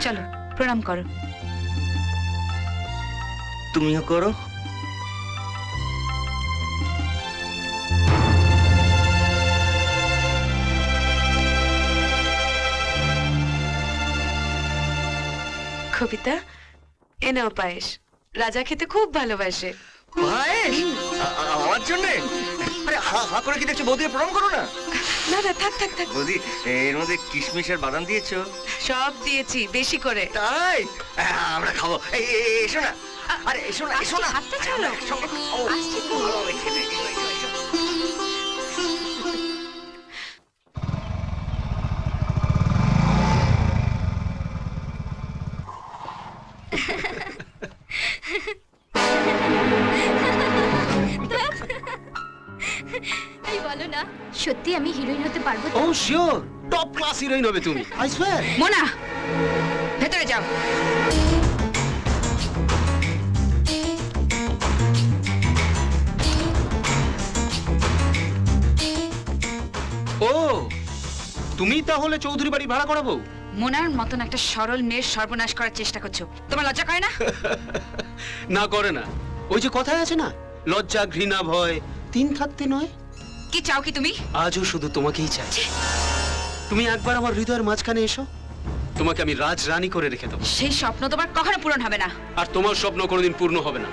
চলো প্রণাম করো। তুমিও করো। কবিতা, এ নাও পায়েস। রাজা খেতে খুব ভালোবাসে। পায়েস আমার জন্য? আরে হা হা করে কি দেখছো? বৌদি প্রণাম করো না। না না, থাক থাক থাক। বৌদি এর মধ্যে কিশমিশ আর বাদাম দিয়েছো? সব দিয়েছি, বেশি করে। তাই আমরা খাবো। এসো না। আরে এসো না, এসো না। হাতটা ছাড়ো। আসছি তো। এই বলো না, সত্যি আমি হিরোইন হতে পারবো তো? ও শিওর, টপ ক্লাস হিরোইন হবে তুমি, আই সোয়্যার। মোনা ভেতরে যাও। ও তুমি তাহলে চৌধুরী বাড়ি ভাড়া করাবো? মোনার মতন একটা সরল মেয়ের সর্বনাশ করার চেষ্টা করছো, তোমার লজ্জা করে না? না করে না। ওই যে কথায় আছে না, লজ্জা ঘৃণা ভয় তিন থাকতে নয়। কি চাও কি তুমি? আজও শুধু তোমাকেই চাই। তুমি একবার আমার হৃদয়ের মাঝখানে এসো, তোমাকে আমি রাজ রানী করে রেখে দেবো। সেই স্বপ্ন তোমার কখনো পূরণ হবে না। আর তোমার স্বপ্ন কোনোদিন পূর্ণ হবে না।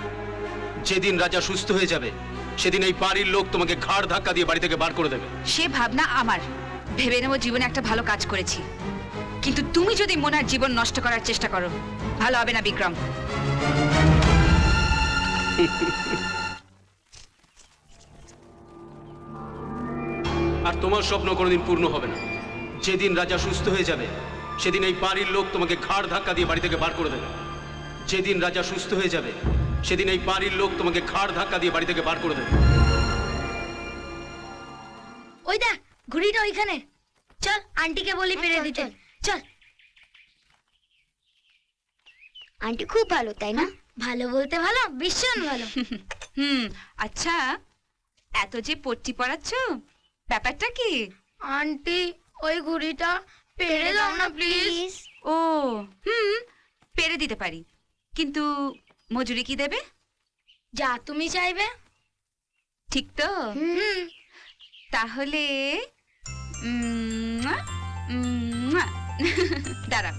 যেদিন রাজা সুস্থ হয়ে যাবে সেদিন এই বাড়ির লোক তোমাকে ঘাড় ধাক্কা দিয়ে বাড়ি থেকে বার করে দেবে। সে ভাবনা আমার, ভেবে নেবো জীবনে একটা ভালো কাজ করেছি। কিন্তু তুমি যদি মোনার জীবন নষ্ট করার চেষ্টা করো, ভালো হবে না বিক্রম। আর তোমার স্বপ্ন কোনোদিন পূর্ণ হবে না। যেদিন রাজা সুস্থ হয়ে যাবে সেদিন এই বাড়ির লোক তোমাকে ঘাড় ধাক্কা দিয়ে বাড়ি থেকে বার করে দেবে। যেদিন রাজা সুস্থ হয়ে যাবে সেদিন এই বাড়ির লোক তোমাকে ঘাড় ধাক্কা দিয়ে বাড়ি থেকে বার করে দেবে। ওই দেখ, ঘুড়িটা ওইখানে। চল আন্টিকে বলি পেরে দিতে। চল। আন্টি খুব ভালো, তাই না? ভালো বলতে ভালো, ভীষণ ভালো। আচ্ছা, এত যে পট্টি পড়াচ্ছ, ব্যাপারটা কি? আন্টি, ওই ঘুড়িটা পেরে দাও না প্লিজ। ও পেরে দিতে পারি, কিন্তু মজুরি কি দেবে? যা তুমি চাইবে। ঠিক তো? তাহলে দাঁড়া।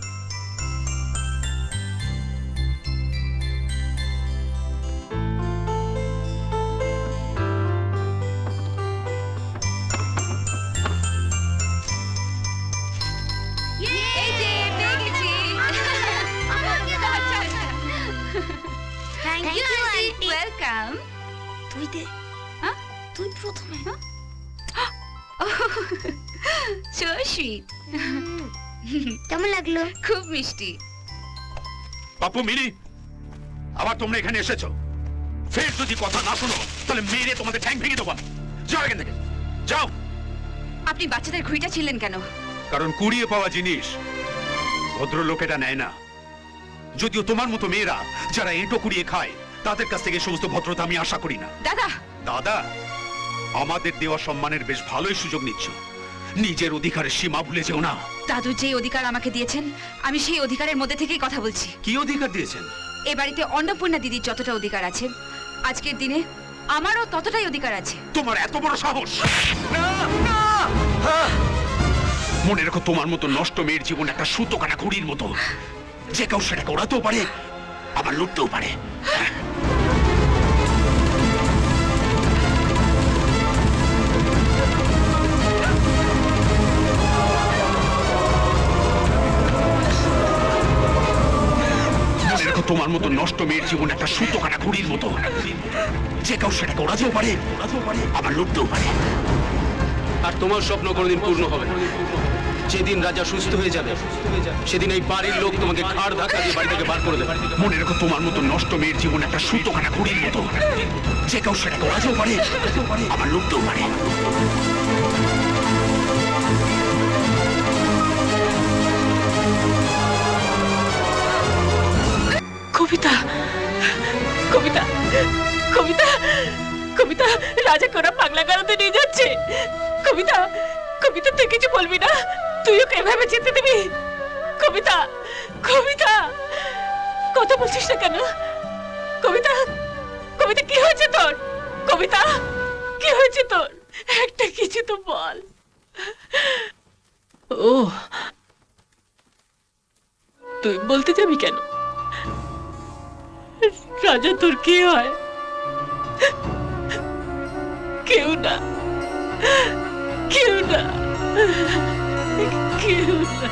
এই যে পেয়ে গেছি। আচ্ছা, আচ্ছা। Thank you aunty. ওয়েলকাম। তুই দে। হ্যাঁ? তুই প্রথমে। So sweet. কেমন লাগলো? খুব মিষ্টি। পাপু, মিনি, আবার তোমরা এখানে এসেছো। ফের যদি কথা না শোনো তাহলে মেরে তোমাদের ঠ্যাং ভেঙে দেবো। যাও এখান থেকে, যাও। আপনি বাচ্চাদের ঘুড়িটা ছিলেন কেন? কারণ কুড়িয়ে পাওয়া জিনিস ভদ্রলোক এটা নেয় না। যদিও তোমার মতো মেয়েরা যারা এঁটো কুড়িয়ে খায় তাদের কাছ থেকে সমস্ত ভদ্রতা আমি আশা করি না। দাদা, দাদা, আমাদের দেওয়া সম্মানের বেশ ভালোই সুযোগ নিচ্ছ। নিজের অধিকারের সীমা ভুলে যেও না। দাদু যে অধিকার আমাকে দিয়েছেন, আমি সেই অধিকারের মধ্যে থেকেই কথা বলছি। কি অধিকার দিয়েছেন? এ বাড়িতে অন্নপূর্ণা দিদির যতটা অধিকার আছে, আজকের দিনে আমারও ততটাই অধিকার আছে। তোমার এত বড় সাহস! মনে রেখো, তোমার মতো নষ্ট মেয়ের জীবন একটা সুতো কাটা ঘুড়ির মতো। যে কেউ সেটাকে ওড়াতেও পারে, আবার লুটতেও পারে। মনে রেখো, তোমার মতো নষ্ট মেয়ের জীবন একটা সুতো কাটা ঘুড়ির মতো। যে কেউ সেটাকে ওড়াতেও পারে, আবার লুটতেও পারে। আর তোমার স্বপ্ন কোনোদিন পূর্ণ হবে না। যেদিন রাজা সুস্থ হয়ে যাবে সেদিন এই বাড়ির লোক তোমাকে ঘাড় ধাক্কা দিয়ে বাড়ি থেকে বার করে দেবে। মনে রেখো, তোমার মতো নষ্ট মেয়ের জীবন একটা সুতো কাটা ঘুড়ির মতো। যে কেউ সেটাকে ওড়াতেও পারে, আবার লুটতেও পারে। কবিতা, কবিতা, কবিতা, কবিতা, রাজা কোরা পাগলা গারদে নিয়ে যাচ্ছে। কবিতা, কবিতা, তুই কিছু বলবি না? তুই ওকে এভাবে যেতে দিবি? কবিতা, কবিতা, কথা বলছিস না কেন? কবিতা, কবিতা কি হয়েছে তোর? কবিতা, কি হয়েছে তোর? একটা কিছু তো বল। ও, তুই বলতে যাবি কেন? রাজা তোর কি হয়? কেউ না, কেউ না, কেউ না।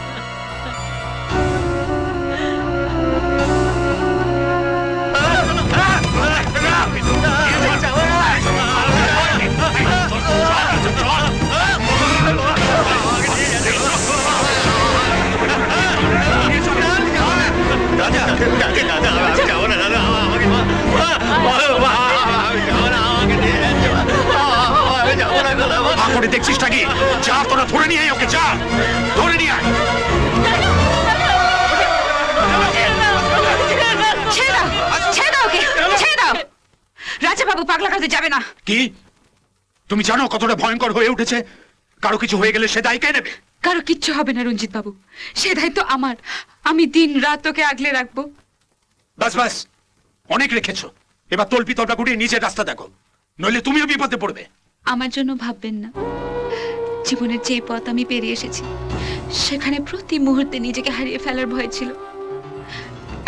মা করে দেখছিস নাকি? যা তোরা ধরে নিয়ে আয় ওকে, যা ধরে নিয়ে আয়। ছেড়ে দাও, ছেড়ে দাও ওকে, ছেড়ে দাও। রাজা বাবু পাগলা কাজে যাবে না। কি তুমি জানো কতটা ভয়ঙ্কর হয়ে উঠেছে? কারো কিছু হয়ে গেলে সে দায় কে নেবে? কারো কিচ্ছু হবে না রঞ্জিত বাবু, সে দায়িত্ব আমার। আমি দিন রাত তোকে আগলে রাখবো। বাস বাস, অনেক রেখেছো। এবার তল্পি তল্পা গুটিয়ে নিজের রাস্তা দেখো, নইলে তুমিও বিপদে পড়বে। আমার জন্য ভাববেন না। জীবনের যে পথ আমি পেরিয়ে এসেছি, সেখানে প্রতি মুহূর্তে নিজেকে হারিয়ে ফেলার ভয় ছিল।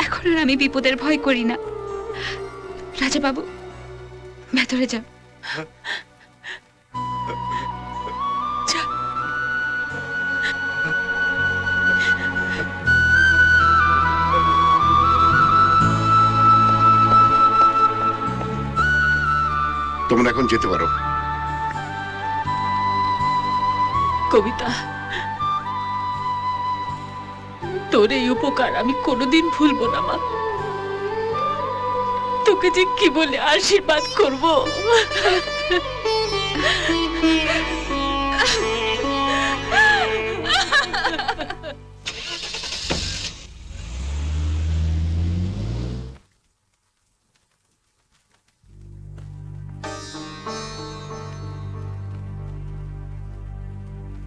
এখন আর আমি বিপদের ভয় করি না। রাজা বাবু, ভেতরে যাও। যা। তোমরা এখন যেতে পারো। কবিতা, তোর এই উপকার আমি কোনোদিন ভুলবো না মা। তোকে যে কি বলে আশীর্বাদ করব।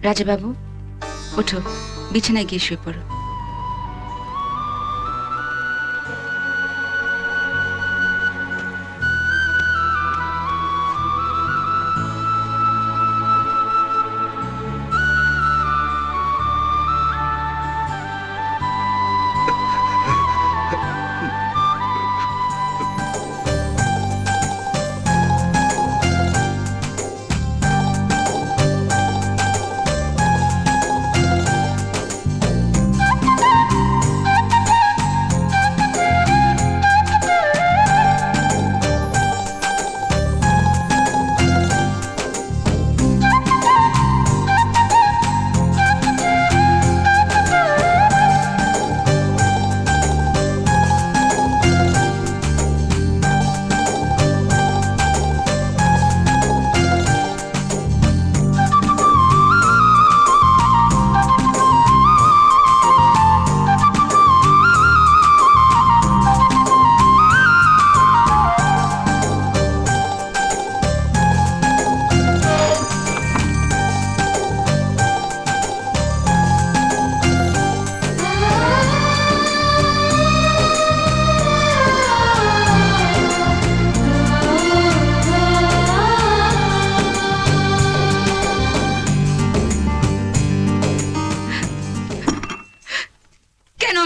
রাজা বাবু, ওঠো, বিছানায় গিয়ে শুয়ে পড়ো।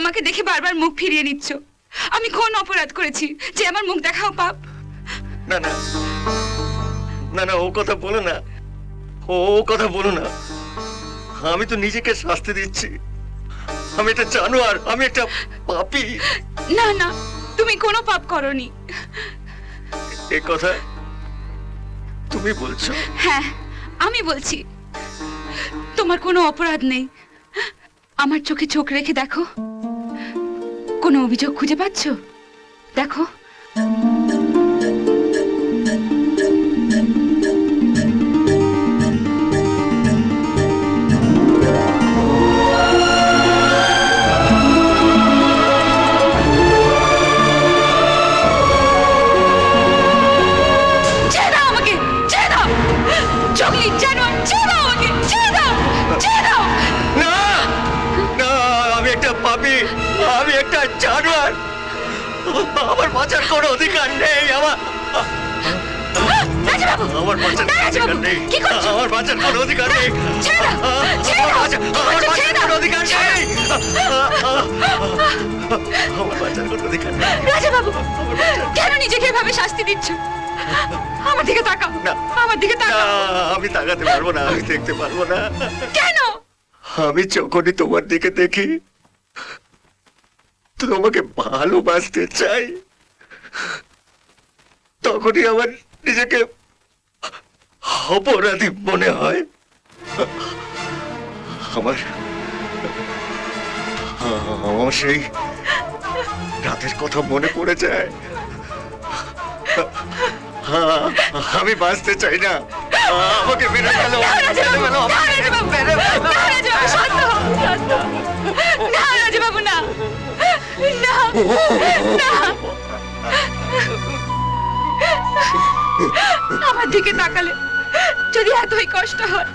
আমাকে দেখে বারবার মুখ ফিরিয়ে নিচ্ছ? আমি কোন অপরাধ করেছি যে আমার মুখ দেখাও পাপ? না না না না, ও কথা বলো না, ও কথা বলো না। আমি তো নিজেকে শাস্তি দিচ্ছি। আমি একটা জানোয়ার, আমি একটা পাপী। না না, তুমি কোনো পাপ করনি। এ কথা তুমি বলছো? হ্যাঁ, আমি বলছি। তোমার কোনো অপরাধ নেই। আমার চোখে চোখ রেখে দেখো, কোনো অভিযোগ খুঁজে পাচ্ছো? দেখো। না না, আমি একটা একটা জানোয়ার। আমার বাঁচার কোনো অধিকার নেই। রাজাবাবু, আমার বাঁচার কোনো অধিকার নেই। কি করছো? আমার বাঁচার কোনো অধিকার নেই। ছেড়ে দাও, ছেড়ে আমার দাও, বাঁচার ছেড়ে কোনো দাও, অধিকার নেই। আমার বাঁচার কোনো অধিকার নেই। রাজাবাবু, কেন নিজেকে এভাবে শাস্তি দিচ্ছ? আমার দিকে তাকাও, না। আমার দিকে না, তাকাও। আমি তাকাতে পারবো না, আমি দেখতে পারবো না। কেন? আমি যখনই তোমার দিকে দেখি, তোমাকে ভালোবাসতে চাই, তখনই আমার নিজেকে অপরাধী মনে হয়। আমার আমার সেই রাতের কথা মনে পড়ে যায়। আমি বাঁচতে চাই না, আমাকে মেরে ফেলো, না, রাজাবাবু, মেরে ফেলো, না, রাজাবাবু, মেরে ফেলো। না, রাজাবাবু, শান্ত হও, শান্ত হও। না, রাজাবাবু, না, না, না। আমার দিকে তাকালে যদি এতই কষ্ট হয়,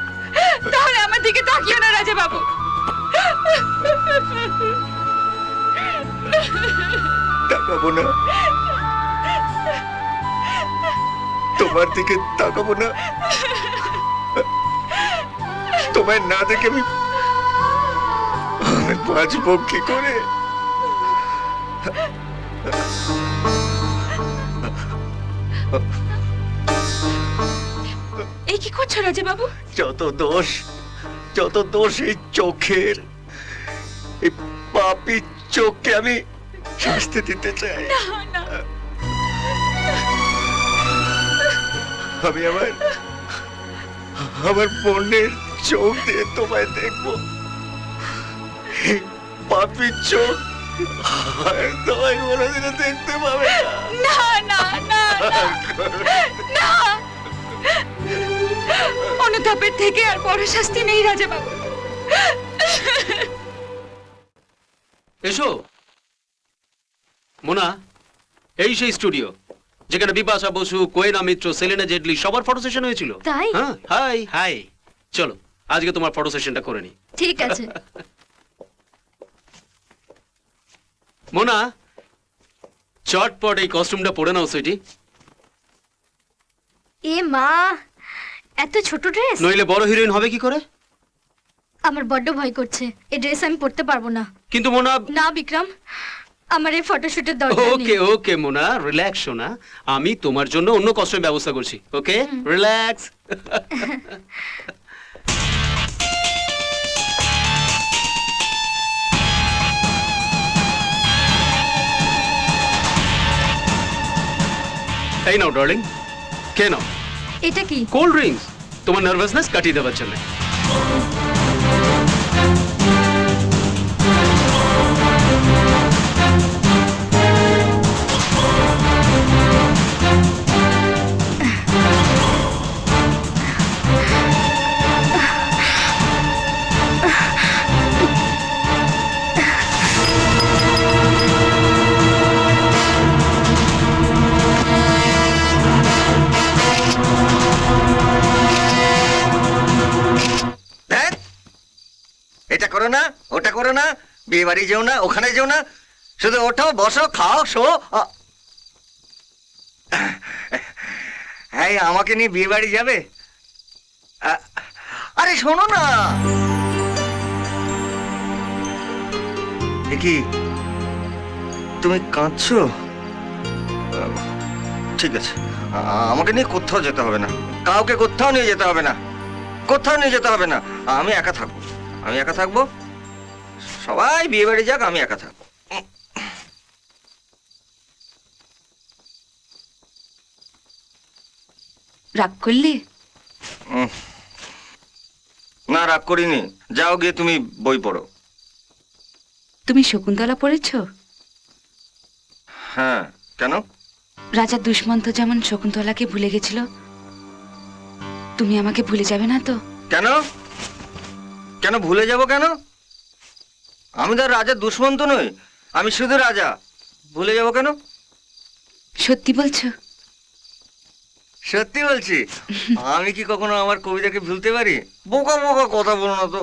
তাহলে আমার দিকে তাকিও না, রাজাবাবু। তাকাবো না, তোমার দিকে তাকাবো না। তোমায় না দেখে আমি বাঁচবো কি করে? এই কি করছো, রাজাবাবু? যত দোষ এই চোখের, এই পাপী চোখকে আমি শাস্তি দিতে চাই। না, না, আমি আমার বোনের চোখ দিয়ে তোমায় দেখবো। এই পাপী চোখ আর তোমায় কোনোদিনও দেখতে পাবে না। না, না, না, না। অনুতাপের থেকে আর বড় শাস্তি নেই, রাজাবাবু। এসো মোনা, এই সেই স্টুডিও যেখানে বিপাশা বসু, কোয়েনা মিত্র, সেলেনা জেটলি সবার ফটো সেশন হয়েছিল। তাই? হ্যাঁ, হাই হাই। চলো আজকে তোমার ফটো সেশনটা করে নি। ঠিক আছে। মোনা, চটপট এই কস্টিউমটা পরে নাও সুইটি, এ মা, এত ছোট ড্রেস? নইলে বড় হিরোইন হবে কি করে? আমার বড্ড ভয় করছে, এই ড্রেস আমি পরতে পারবো না। কিন্তু মোনা, না বিক্রম, আমার এই ফটোশুটের দরকার ওকে নেই। ওকে মোনা, রিল্যাক্স শোনা, আমি তোমার জন্য অন্য কস্টিউম ব্যবস্থা করছি। ওকে, রিল্যাক্স। এই নাও ডার্লিং, কে নাও এটা কি? কোল্ড ড্রিঙ্কস, তোমার নার্ভাসনেস কাটিয়ে দেওয়ার জন্য। ধ্যাৎ, এটা করো না, ওটা করো না, বিয়ে বাড়ি যেও না, ওখানে যেও না, শুধু ওঠো, বসো, খাও, শো। হ্যাঁ, আমাকে নিয়ে বিয়ে বাড়ি যাবে? আরে শোনো না। এ কি, তুমি কাঁদছো? ঠিক আছে, আমাকে নিয়ে কোথাও যেতে হবে না, কাউকে কোথাও নিয়ে যেতে হবে না, কোথাও নিয়ে যেতে হবে না। আমি একা থাকবো, আমি একা থাকবো, সবাই বিয়ে বাড়ি যাক, আমি একা থাকবো। রাগ করলে? না, রাগ করিনি, যাও গিয়ে তুমি বই পড়ো। তুমি শকুন্তলা পড়েছো? হ্যাঁ, কেন? রাজা দুষ্মন্ত যেমন শকুন্তলাকে ভুলে গেছিল, তুমি আমাকে ভুলে যাবে না তো? কেন? কেন ভুলে যাব কেন? আমি তো রাজা দুষ্মন্ত নই, আমি শুধু রাজা। ভুলে যাব কেন? সত্যি বলছো? সত্যি বলছি। আমি কি কখনো আমার কবিতাকে ভুলতে পারি? বোকা বোকা কথা বলো না তো।